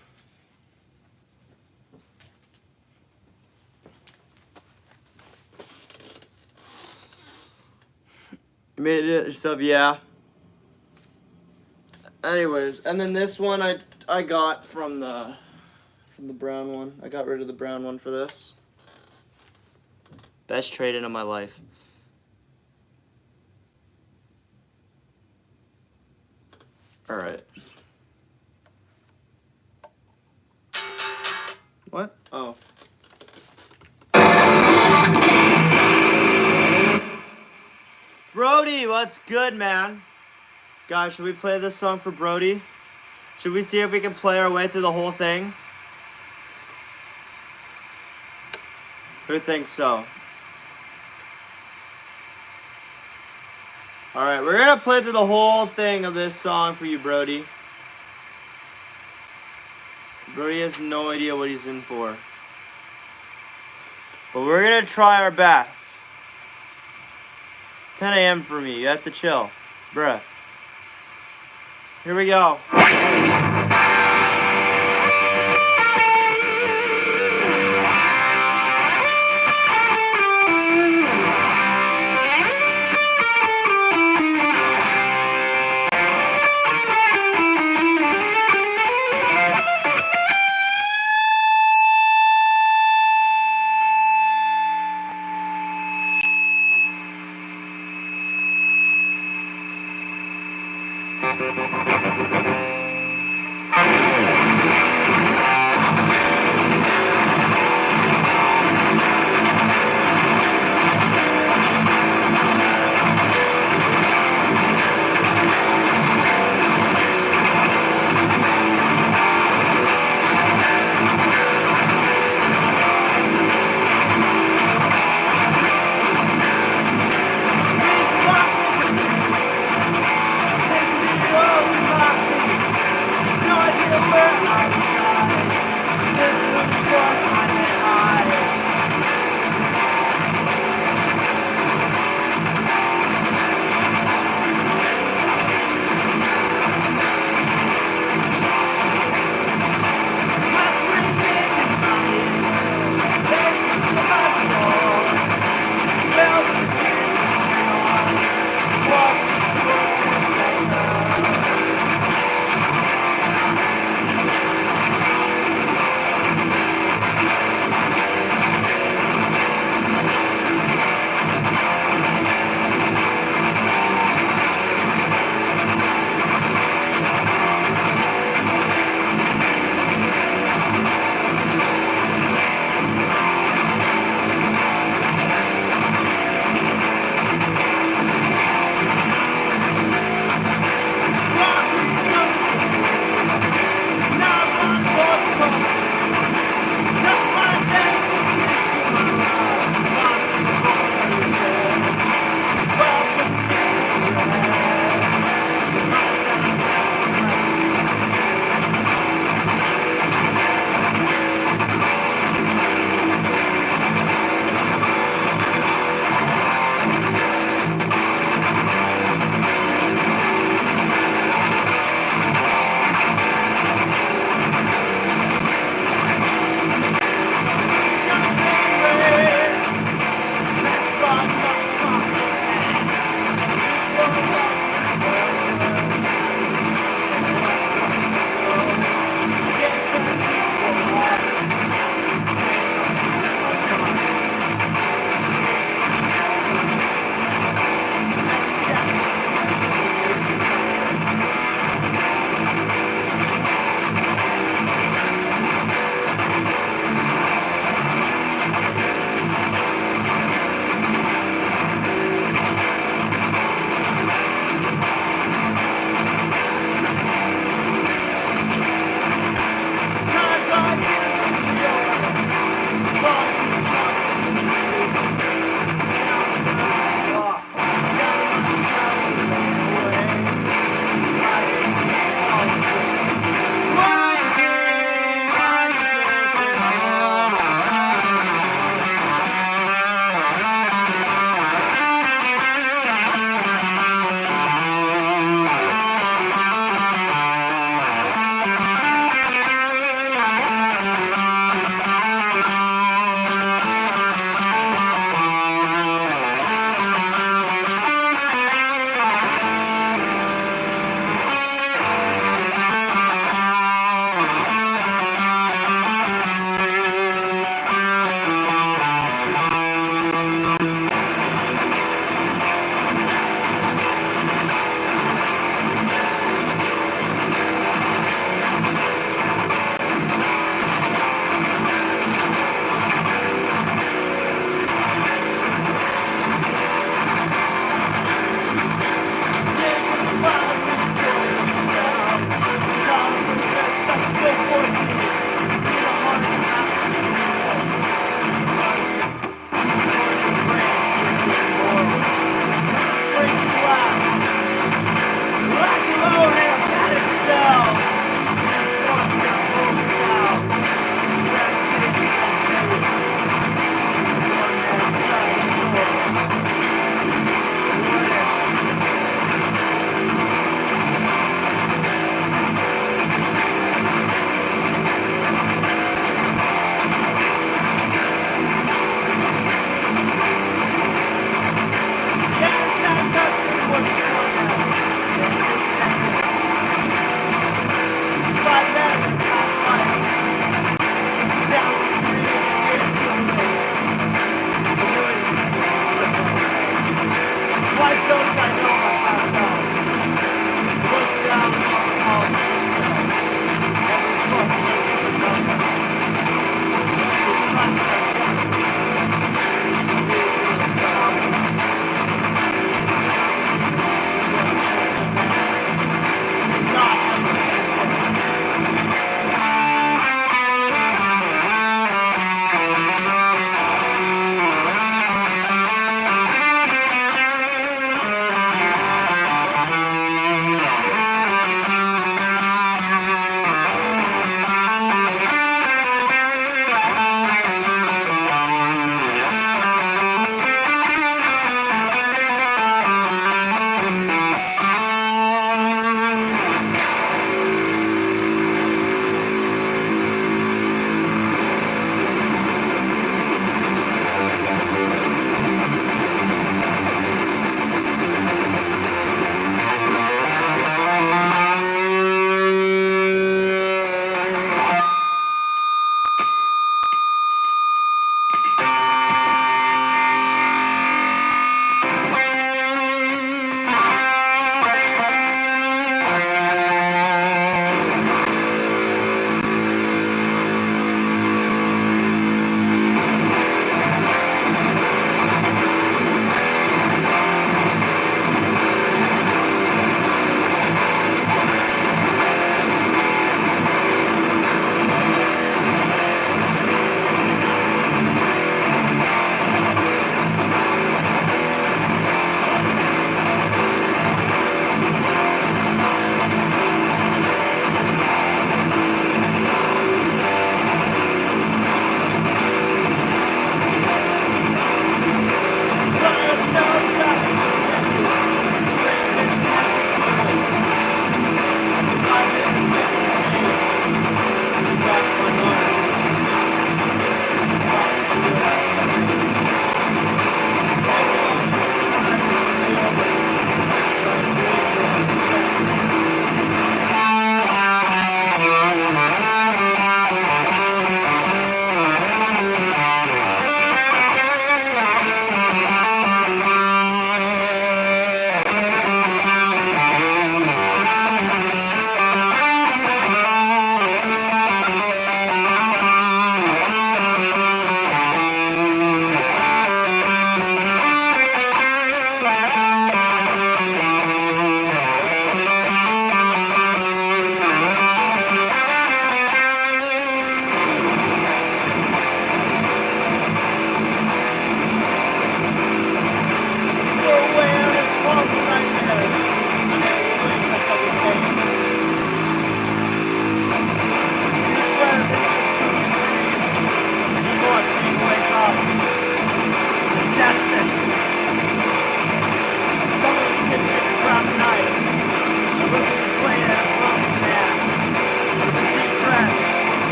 [SPEAKER 1] You made it yourself, yeah. Anyways, and then this one I got from the brown one. I got rid of the brown one for this. Best trade-in of my life. All right. What? Oh. Brody, what's good, man? Guys, should we play this song for Brody? Should we see if we can play our way through the whole thing? Who thinks so? Alright, we're gonna play through the whole thing of this song for you, Brody. Brody has no idea what he's in for. But we're gonna try our best. It's 10 a.m. for me. You have to chill. Bruh. Here we go.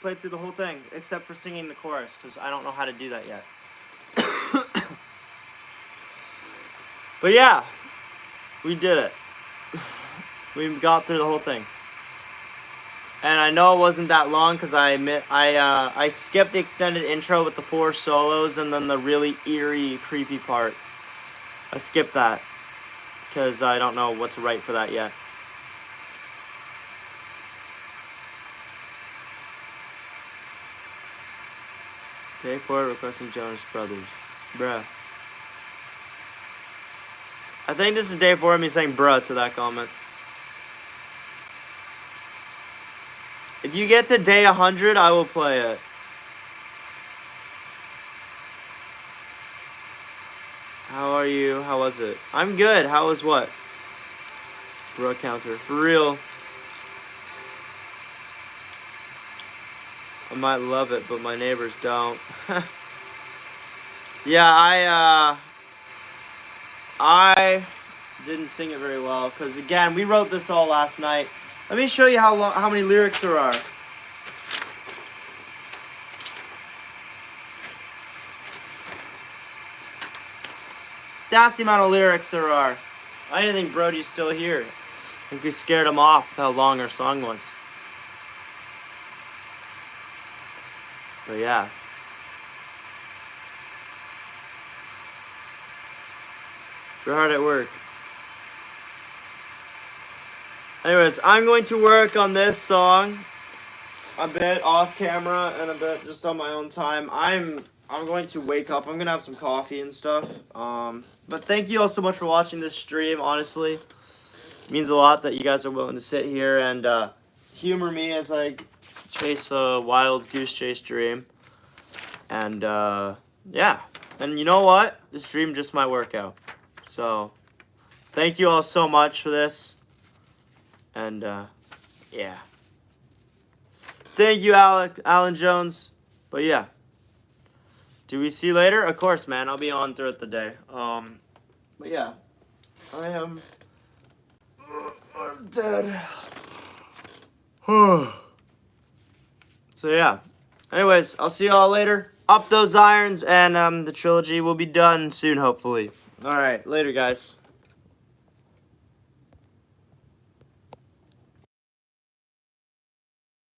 [SPEAKER 1] played through the whole thing, except for singing the chorus, because I don't know how to do that yet. But yeah, we did it. We got through the whole thing. And I know it wasn't that long because I skipped the extended intro with the 4 solos and then the really eerie, creepy part. I skipped that because I don't know what to write for that yet. Pay for it, requesting Jonas Brothers. Bruh. I think this is day 4 of me saying bruh to that comment. If you get to day 100, I will play it. How are you? How was it? I'm good. How was what? Bruh counter. For real. I might love it, but my neighbors don't. Yeah, I didn't sing it very well because again, we wrote this all last night. Let me show you how many lyrics there are. That's the amount of lyrics there are. I didn't think Brody's still here. I think we scared him off with how long our song was. But yeah. You're hard at work. Anyways, I'm going to work on this song a bit off camera and a bit just on my own time. I'm going to wake up. I'm going to have some coffee and stuff. But thank you all so much for watching this stream, honestly. It means a lot that you guys are willing to sit here and humor me as I chase a wild goose chase dream. And yeah. And you know what? This dream just might work out. So thank you all so much for this. And yeah. Thank you, Alan Jones. But yeah. Do we see you later? Of course, man. I'll be on throughout the day. But yeah. I'm dead. So yeah. Anyways, I'll see y'all later. Up those irons, and the trilogy will be done soon, hopefully. Alright, later, guys.